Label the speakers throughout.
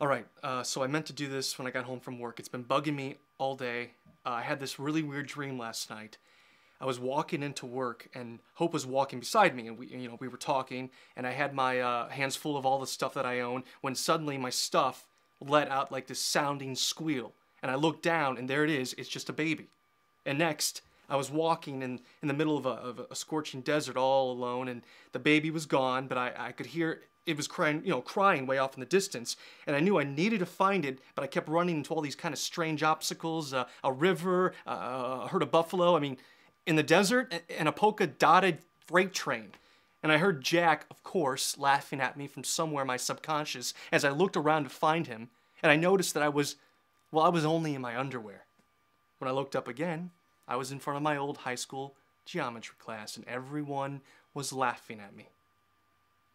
Speaker 1: All right, so I meant to do this when I got home from work. It's been bugging me all day. I had this really weird dream last night. I was walking into work, and Hope was walking beside me, and we were talking, and I had my hands full of all the stuff that I own. When suddenly my stuff let out like this sounding squeal, and I looked down, and there it is. It's just a baby. And next, I was walking in the middle of a scorching desert all alone, and the baby was gone, but I could hear it was crying, crying way off in the distance, and I knew I needed to find it, but I kept running into all these kind of strange obstacles, a river, a herd of buffalo, in the desert, and a polka-dotted freight train. And I heard Jack, of course, laughing at me from somewhere in my subconscious as I looked around to find him, and I noticed that I was only in my underwear. When I looked up again, I was in front of my old high school geometry class, and everyone was laughing at me.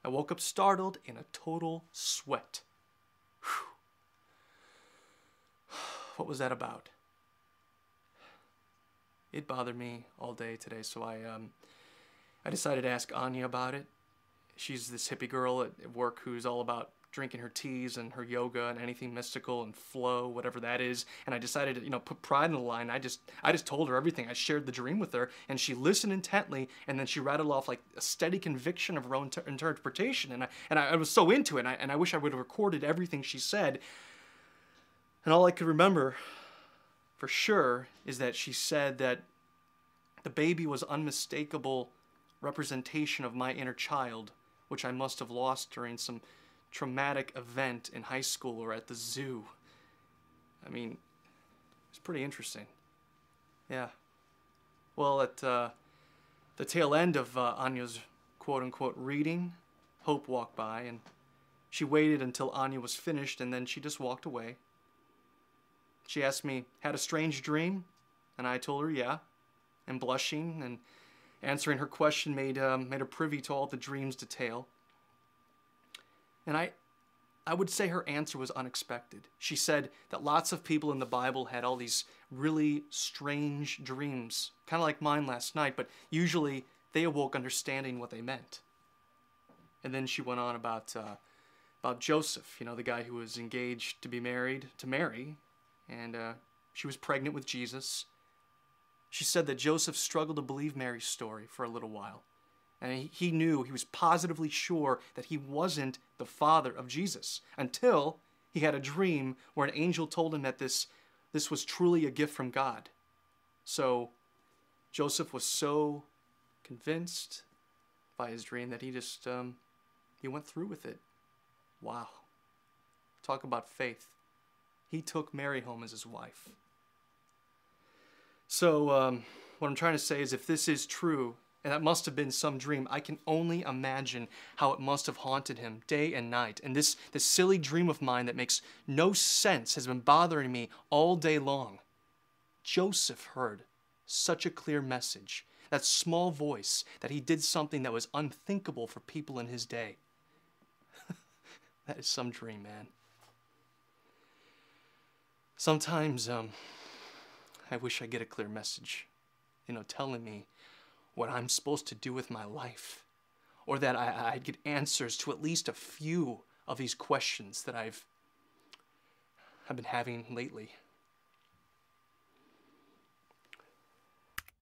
Speaker 1: I woke up startled in a total sweat. Whew. What was that about? It bothered me all day today, so I decided to ask Anya about it. She's this hippie girl at work who's all about drinking her teas and her yoga and anything mystical and flow, whatever that is. And I decided to, put pride in the line. I just told her everything. I shared the dream with her, and she listened intently, and then she rattled off like a steady conviction of her own interpretation. And I was so into it, and I wish I would have recorded everything she said. And all I could remember for sure is that she said that the baby was unmistakable representation of my inner child, which I must have lost during some traumatic event in high school or at the zoo. It's pretty interesting. Yeah. Well, at the tail end of Anya's quote-unquote reading, Hope walked by, and she waited until Anya was finished, and then she just walked away. She asked me, "Had a strange dream?" And I told her, yeah. And blushing and answering her question made her privy to all the dream's detail. And I would say her answer was unexpected. She said that lots of people in the Bible had all these really strange dreams, kind of like mine last night, but usually they awoke understanding what they meant. And then she went on about Joseph, the guy who was engaged to be married to Mary, and she was pregnant with Jesus. She said that Joseph struggled to believe Mary's story for a little while. And he was positively sure that he wasn't the father of Jesus until he had a dream where an angel told him that this was truly a gift from God. So Joseph was so convinced by his dream that he went through with it. Wow. Talk about faith. He took Mary home as his wife. So what I'm trying to say is, if this is true, and that must have been some dream, I can only imagine how it must have haunted him day and night. And this silly dream of mine that makes no sense has been bothering me all day long. Joseph heard such a clear message, that small voice, that he did something that was unthinkable for people in his day. That is some dream, man. Sometimes I wish I get a clear message, telling me what I'm supposed to do with my life, or that I'd get answers to at least a few of these questions that I've been having lately.